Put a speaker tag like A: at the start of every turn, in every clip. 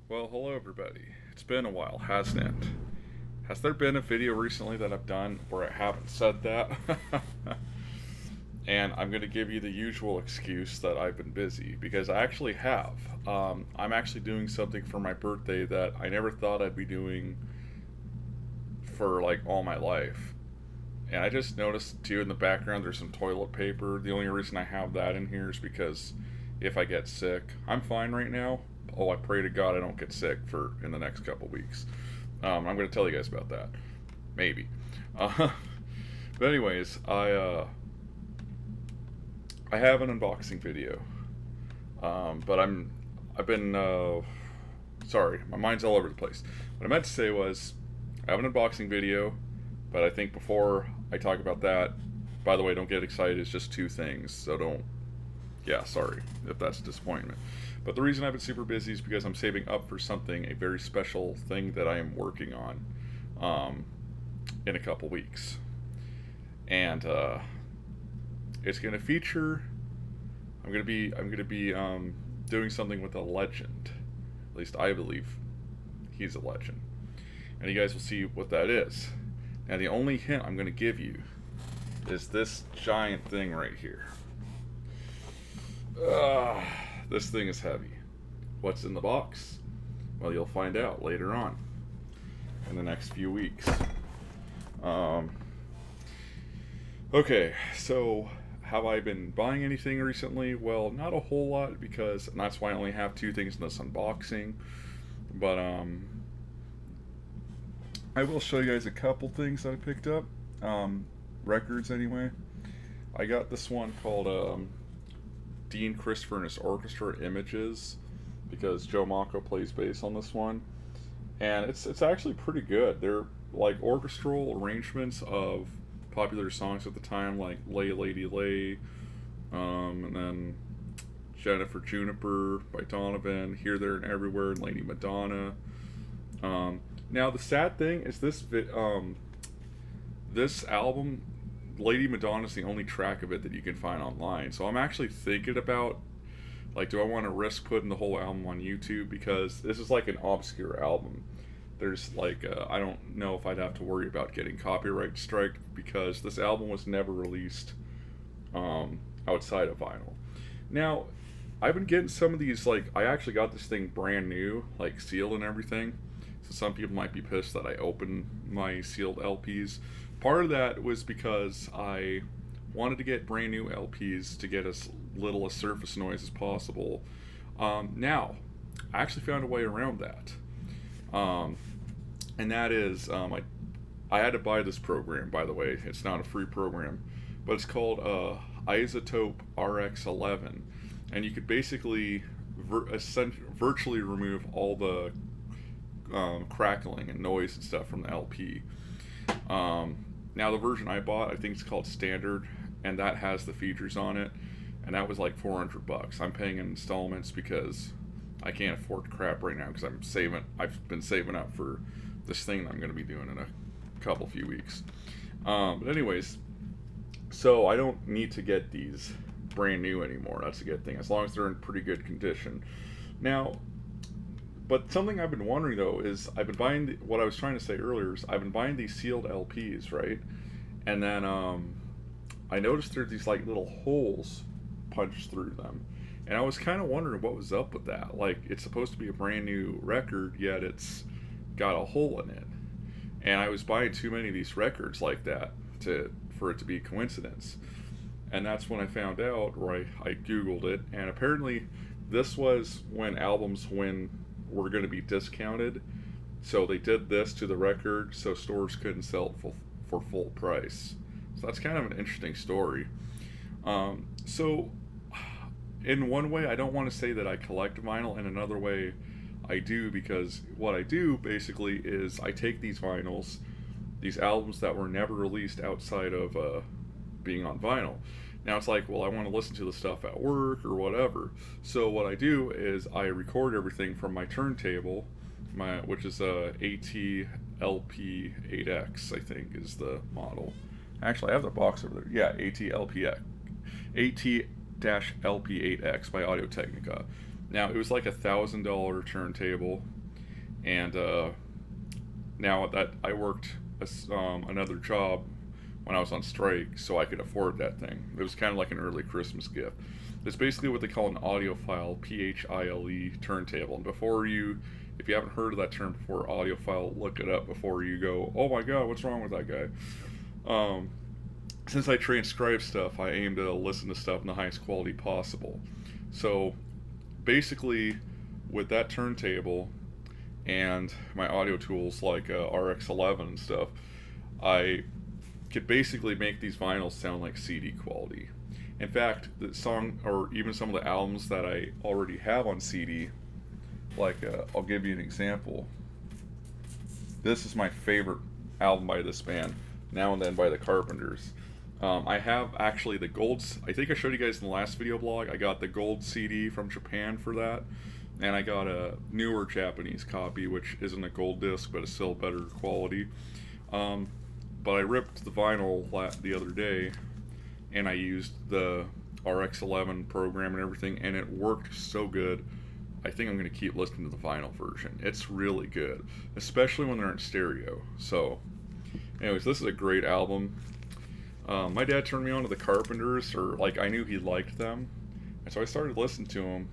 A: Well, hello everybody. It's been a while, hasn't it? Has there been a video recently that I've done where I haven't said that? And I'm going to give you the usual excuse that I've been busy because I actually have. I'm actually doing something for my birthday that I never thought I'd be doing for like all my life. And I just noticed too in the background there's some toilet paper. The only reason I have that in here is because if I get sick, I'm fine right now. Oh, I pray to God I don't get sick for in the next couple weeks. I'm going to tell you guys about that, maybe. Uh, but anyways, I have an unboxing video, but I've been sorry, my mind's all over the place. What I meant to say was I have an unboxing video, but I think before I talk about that, by the way, don't get excited. It's just two things, so don't. Yeah, sorry if that's a disappointment. But the reason I've been super busy is because I'm saving up for something, a very special thing that I am working on um, in a couple weeks. And it's going to feature. I'm going to be doing something with a legend. At least I believe he's a legend, and you guys will see what that is. Now the only hint I'm going to give you is this giant thing right here. Uh, this thing is heavy. What's in the box? Well, you'll find out later on in the next few weeks. Um, okay, so have I been buying anything recently? Well, not a whole lot because, and that's why I only have two things in this unboxing. But I will show you guys a couple things that I picked up. Records anyway. I got this one called Dean Christopher and his Orchestra Images because Joe Mako plays bass on this one, and it's actually pretty good. They're like orchestral arrangements of popular songs at the time, like "Lay Lady Lay," and then "Jennifer Juniper" by Donovan, "Here, There, and Everywhere," and "Lady Madonna." Now the sad thing is this album, Lady Madonna, is the only track of it that you can find online. So I'm actually thinking about, like, do I want to risk putting the whole album on YouTube, because this is like an obscure album. There's like I don't know if I'd have to worry about getting copyright strike because this album was never released outside of vinyl. Now, I've been getting some of these, like, I actually got this thing brand new, like sealed and everything. So some people might be pissed that I open my sealed LPs. Part of that was because I wanted to get brand new LPs to get as little a surface noise as possible. Now, I actually found a way around that. Um, and that is, I had to buy this program, by the way. It's not a free program, but it's called Isotope RX11. And you could basically virtually remove all the crackling and noise and stuff from the LP. Now the version I bought, I think it's called Standard, and that has the features on it, and that was like $400. I'm paying in installments because I can't afford crap right now because I'm saving. I've been saving up for this thing that I'm going to be doing in a few weeks. But anyways, so I don't need to get these brand new anymore. That's a good thing, as long as they're in pretty good condition. Now, but something I've been wondering though is I've been buying what I was trying to say earlier is I've been buying these sealed LPs, right? And then I noticed there's these like little holes punched through them, and I was kind of wondering what was up with that. Like, it's supposed to be a brand new record, yet it's got a hole in it. And I was buying too many of these records like that for it to be a coincidence. And that's when I found out, or I googled it, and apparently this was when albums were going to be discounted. So they did this to the record so stores couldn't sell it for full price. So that's kind of an interesting story. So in one way, I don't want to say that I collect vinyl. In another way, I do, because what I do basically is I take these vinyls, these albums that were never released outside of being on vinyl. Now it's like, well, I want to listen to the stuff at work or whatever. So what I do is I record everything from my turntable, which is a AT-LP8X, I think is the model. Actually, I have the box over there. Yeah, AT-LPX. AT-LP8X by Audio Technica. Now, it was like $1,000 turntable, And now that I worked another job when I was on strike, so I could afford that thing. It was kind of like an early Christmas gift. It's basically what they call an audiophile, PHILE turntable. And if you haven't heard of that term before, audiophile, look it up before you go, oh my god, what's wrong with that guy? Since I transcribe stuff, I aim to listen to stuff in the highest quality possible. So basically, with that turntable and my audio tools like RX11 and stuff, I could basically make these vinyls sound like CD quality. In fact, the song, or even some of the albums that I already have on CD, like I'll give you an example. This is my favorite album by this band, Now and Then by the Carpenters. I have actually the gold. I think I showed you guys in the last video blog. I got the gold CD from Japan for that, and I got a newer Japanese copy, which isn't a gold disc, but it's still better quality. But I ripped the vinyl the other day, and I used the RX11 program and everything, and it worked so good. I think I'm going to keep listening to the vinyl version. It's really good, especially when they're in stereo. So, anyways, this is a great album. My dad turned me on to the Carpenters, or like I knew he liked them, and so I started listening to them.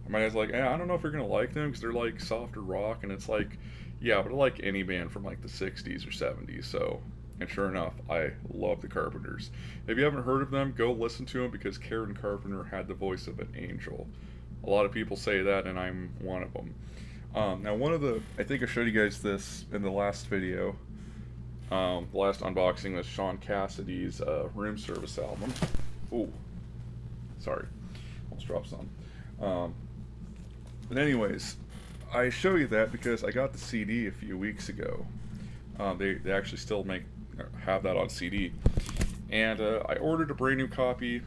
A: And my dad's like, I don't know if you're gonna like them because they're like softer rock, and it's like, yeah, but I like any band from like the '60s or '70s. So, and sure enough, I love the Carpenters. If you haven't heard of them, go listen to them because Karen Carpenter had the voice of an angel. A lot of people say that, and I'm one of them. Now, I think I showed you guys this in the last video. The last unboxing was Sean Cassidy's Room Service album. Ooh, sorry, almost dropped some. But anyways, I show you that because I got the CD a few weeks ago. They actually still have that on CD, and I ordered a brand new copy.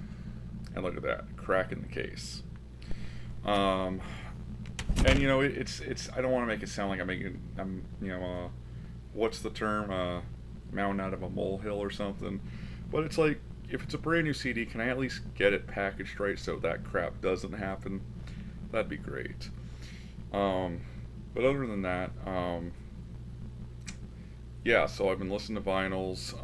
A: And look at that, crack in the case. And you know it's I don't want to make it sound like I'm what's the term, mountain out of a molehill or something, but it's like, if it's a brand new CD, can I at least get it packaged right so that crap doesn't happen? That'd be great. But other than that, yeah, so I've been listening to vinyls.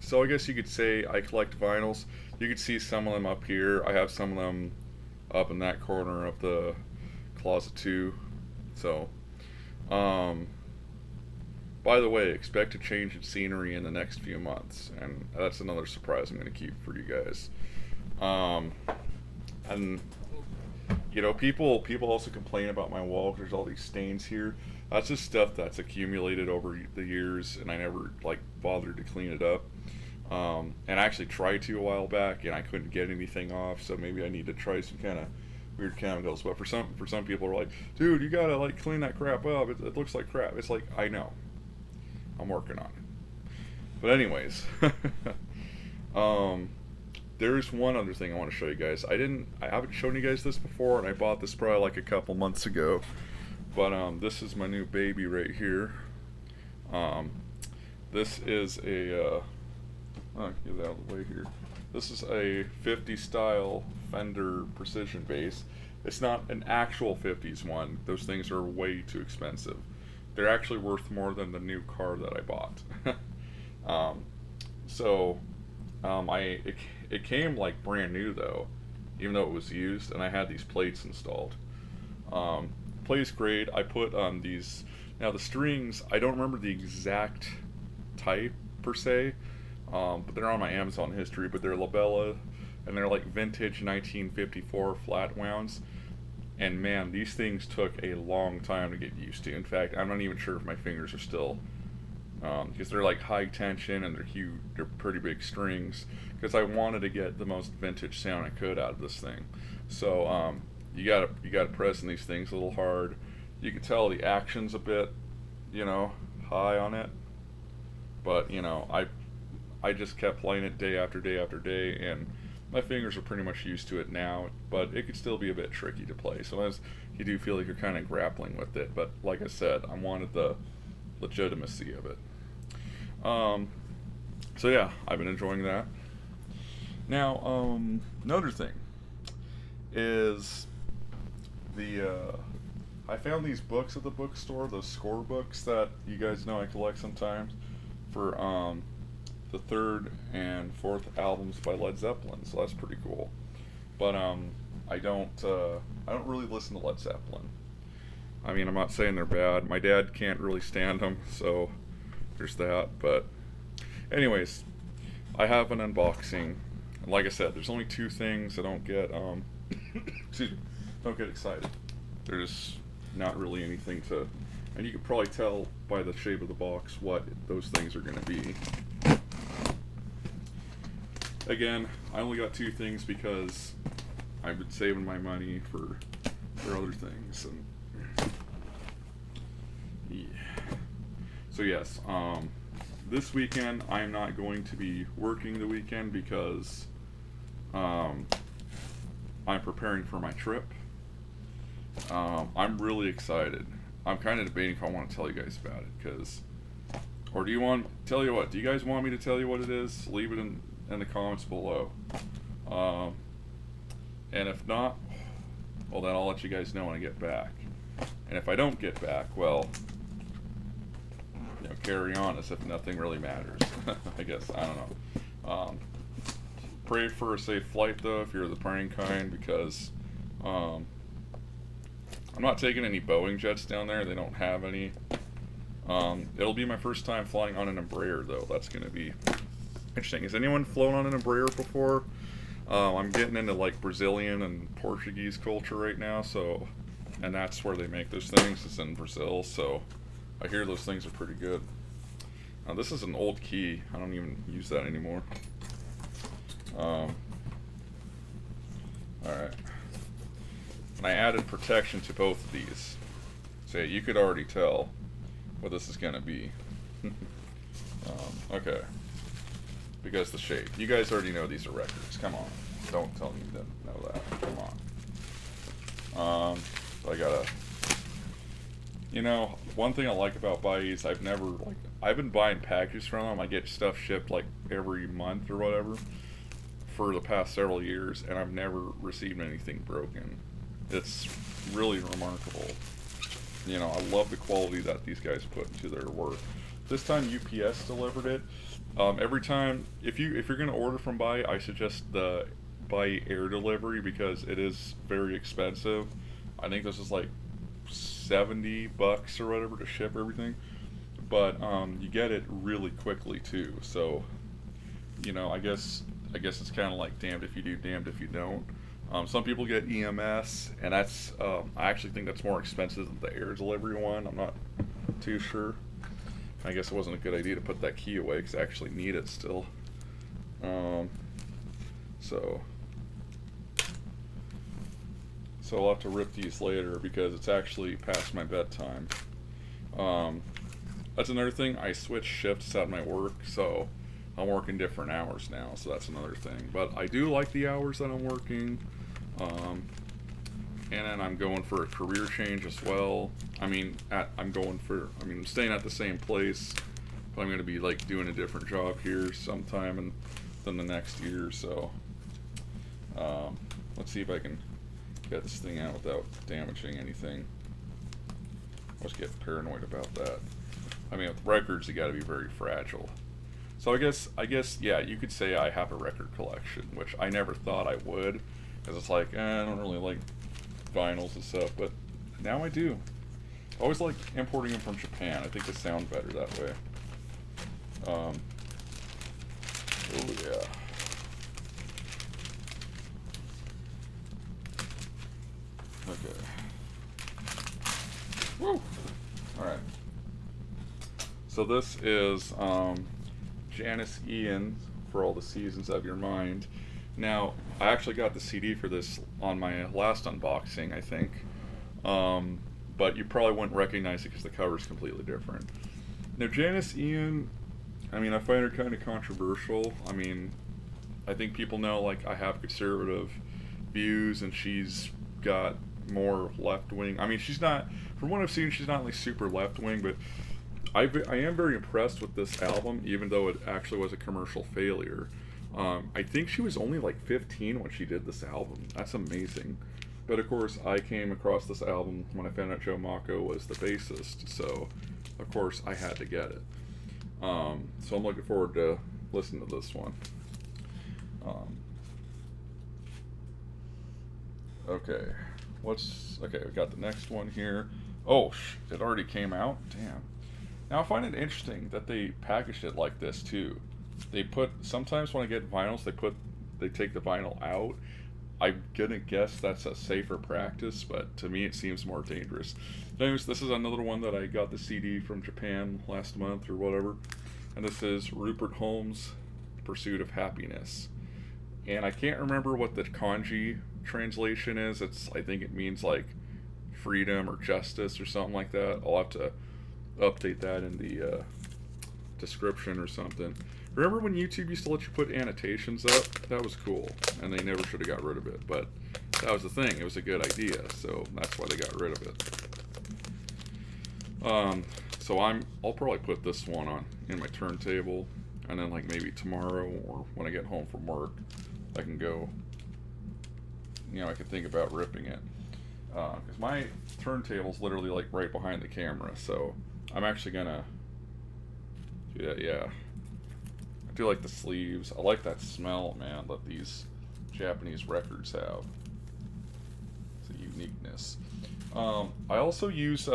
A: So I guess you could say I collect vinyls. You could see some of them up here. I have some of them up in that corner of the closet too. So, by the way, expect a change in scenery in the next few months, and that's another surprise I'm going to keep for you guys. And you know, people also complain about my wall. There's all these stains here. That's just stuff that's accumulated over the years, and I never like bothered to clean it up. And I actually tried to a while back, and I couldn't get anything off. So maybe I need to try some kind of weird chemicals. But for some people are like, dude, you gotta like clean that crap up. It looks like crap. It's like, I know. I'm working on it. But anyways, there's one other thing I want to show you guys. I haven't shown you guys this before, and I bought this probably like a couple months ago. But this is my new baby right here. This is a get it out of the way here. This is a 50 style Fender Precision bass. It's not an actual 50s one. Those things are way too expensive. They're actually worth more than the new car that I bought. It came like brand new though, even though it was used, and I had these plates installed. Plays great. I put these. Now the strings, I don't remember the exact type per se, but they're on my Amazon history. But they're Labella, and they're like vintage 1954 flat wounds. And man, these things took a long time to get used to. In fact, I'm not even sure if my fingers are still, because they're like high tension and they're huge. They're pretty big strings. Because I wanted to get the most vintage sound I could out of this thing. So you gotta press in these things a little hard. You can tell the action's a bit, high on it. But I just kept playing it day after day after day, and my fingers are pretty much used to it now, but it could still be a bit tricky to play. Sometimes you do feel like you're kind of grappling with it, but like I said, I wanted the legitimacy of it. So yeah, I've been enjoying that. Now, another thing is I found these books at the bookstore, those score books that you guys know I collect sometimes, for the third and fourth albums by Led Zeppelin. So that's pretty cool. But I don't really listen to Led Zeppelin. I mean, I'm not saying they're bad. My dad can't really stand them, so there's that. But anyways, I have an unboxing. And like I said, there's only two things. I don't get excuse me, don't get excited. There's not really anything to, and you can probably tell by the shape of the box what those things are going to be. Again, I only got two things because I've been saving my money for other things, and yeah. So yes, this weekend I'm not going to be working the weekend because I'm preparing for my trip. I'm really excited. I'm kind of debating if I want to tell you guys about it, or do you want, tell you what, do you guys want me to tell you what it is? Leave it in the comments below. And if not, well, then I'll let you guys know when I get back. And if I don't get back, well, carry on as if nothing really matters. I guess, I don't know. Pray for a safe flight though, if you're the praying kind, because I'm not taking any Boeing jets down there. They don't have any. It'll be my first time flying on an Embraer though. That's going to be interesting. Has anyone flown on an Embraer before? I'm getting into like Brazilian and Portuguese culture right now, so, and that's where they make those things. It's in Brazil, so I hear those things are pretty good. Now this is an old key. I don't even use that anymore. Alright. And I added protection to both of these. So yeah, you could already tell what this is going to be. Okay. Because the shape. You guys already know these are records. Come on. Don't tell me you didn't know that. Come on. So I gotta... one thing I like about Baies, I've been buying packages from them. I get stuff shipped like every month or whatever for the past several years, and I've never received anything broken. It's really remarkable. I love the quality that these guys put into their work. This time UPS delivered it. Every time, if you're gonna order from Bai, I suggest the Bai air delivery because it is very expensive. I think this is like $70 or whatever to ship everything, but you get it really quickly too. So, I guess it's kind of like damned if you do, damned if you don't. Some people get EMS, and that's I actually think that's more expensive than the air delivery one. I'm not too sure. I guess it wasn't a good idea to put that key away because I actually need it still. So I'll have to rip these later because it's actually past my bedtime. That's another thing. I switched shifts at my work, so I'm working different hours now, so that's another thing. But I do like the hours that I'm working. And then I'm going for a career change as well. I'm staying at the same place, but I'm going to be like doing a different job here sometime than the next year. So let's see if I can get this thing out without damaging anything. I always get paranoid about that. With records, you got to be very fragile. So I guess, yeah, you could say I have a record collection, which I never thought I would, because it's like, I don't really like vinyls and stuff, but now I do. I always like importing them from Japan. I think they sound better that way. Oh yeah. Okay. Woo! Alright. So this is Janis Ian, For All the Seasons of Your Mind. Now, I actually got the CD for this on my last unboxing, I think. But you probably wouldn't recognize it because the cover is completely different. Now, Janis Ian, I find her kind of controversial. I think people know, like, I have conservative views, and she's got more left-wing. She's not, from what I've seen, she's not, like, super left-wing, but I am very impressed with this album, even though it actually was a commercial failure. I think she was only like 15 when she did this album. That's amazing. But of course, I came across this album when I found out Joe Mako was the bassist, so of course I had to get it. So I'm looking forward to listening to this one. Okay, okay? We got the next one here. Oh, it already came out. Damn. Now I find it interesting that they packaged it like this too. Sometimes when I get vinyls, they take the vinyl out. I'm gonna guess that's a safer practice, but to me it seems more dangerous. Anyways, this is another one that I got the CD from Japan last month or whatever, and this is Rupert Holmes' Pursuit of Happiness. And I can't remember what the kanji translation is. I think it means like freedom or justice or something like that. I'll have to update that in the description or something. Remember when YouTube used to let you put annotations up? That was cool, and they never should have got rid of it, but that was the thing. It was a good idea, so that's why they got rid of it. So I'll probably put this one on in my turntable, and then like maybe tomorrow or when I get home from work, I can go, I can think about ripping it. Because my turntable's literally like right behind the camera, so I'm actually gonna, yeah. I do like the sleeves. I like that smell, man, that these Japanese records have. It's a uniqueness. I also use,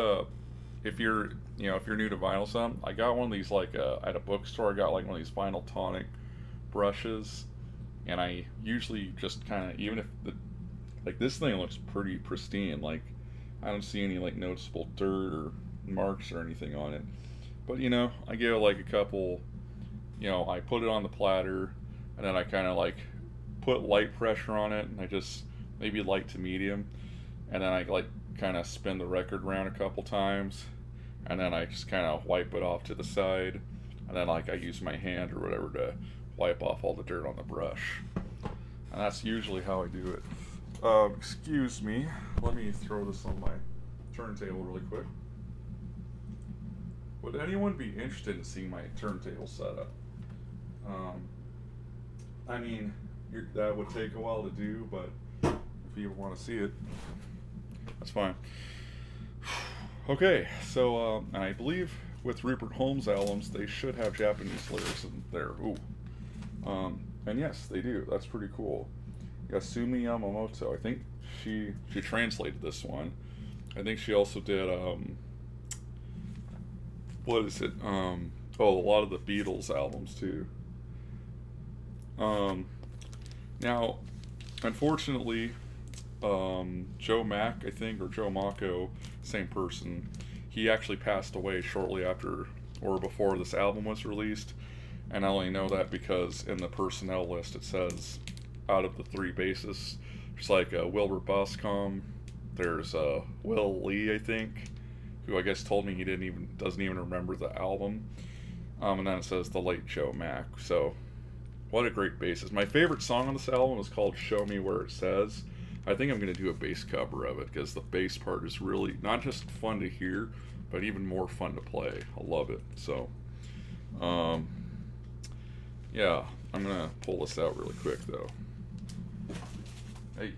A: if you're new to vinyl some, I got one of these like at a bookstore. I got like one of these vinyl tonic brushes, and I usually just kind of, even if this thing looks pretty pristine, like I don't see any like noticeable dirt or marks or anything on it, but I give it like a couple. I put it on the platter, and then I kind of like put light pressure on it, and I just maybe light to medium, and then I like kind of spin the record around a couple times, and then I just kind of wipe it off to the side, and then like I use my hand or whatever to wipe off all the dirt on the brush, and that's usually how I do it. Excuse me, let me throw this on my turntable really quick. Would anyone be interested in seeing my turntable setup? I mean, that would take a while to do, but if you want to see it, that's fine. Okay, so and I believe with Rupert Holmes albums, they should have Japanese lyrics in there. Ooh. And yes, they do. That's pretty cool. Yasumi Yamamoto, I think she translated this one. I think she also did what is it? A lot of the Beatles albums too. Now, unfortunately, Joe Mack, I think, or Joe Mako, same person, he actually passed away shortly after or before this album was released. And I only know that because in the personnel list it says out of the three bassists, there's like Wilbur Boscombe, there's Will Lee, I think, who I guess told me he doesn't even remember the album. And then it says the late Joe Mack. So, what a great bassist. My favorite song on this album is called Show Me Where It Says. I think I'm going to do a bass cover of it because the bass part is really not just fun to hear, but even more fun to play. I love it. So, yeah, I'm going to pull this out really quick though. Hey.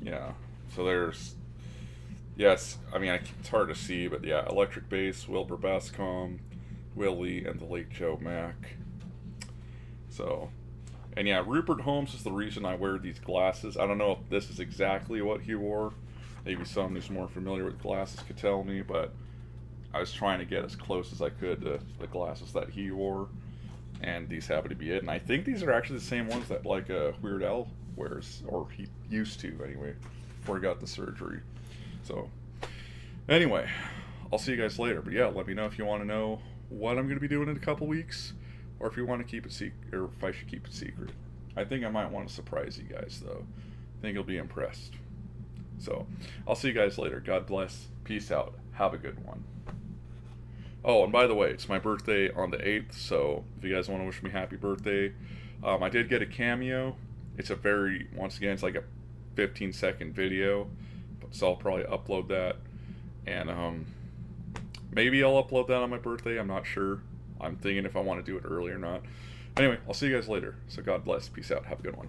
A: Yeah, so yes, I mean, it's hard to see, but yeah, electric bass, Wilbur Bascom, Willie, and the late Joe Mack. So, and yeah, Rupert Holmes is the reason I wear these glasses. I don't know if this is exactly what he wore. Maybe someone who's more familiar with glasses could tell me, but I was trying to get as close as I could to the glasses that he wore, and these happen to be it. And I think these are actually the same ones that like Weird Al wears, or he used to anyway, before he got the surgery. So, anyway, I'll see you guys later. But yeah, let me know if you want to know what I'm going to be doing in a couple weeks, or if you want to keep it secret, or if I should keep it secret. I think I might want to surprise you guys, though. I think you'll be impressed. So, I'll see you guys later. God bless. Peace out. Have a good one. Oh, and by the way, it's my birthday on the 8th, so if you guys want to wish me happy birthday, I did get a cameo. It's once again, it's like a 15-second video, so I'll probably upload that, and maybe I'll upload that on my birthday. I'm not sure. I'm thinking if I want to do it early or not. Anyway, I'll see you guys later. So God bless. Peace out. Have a good one.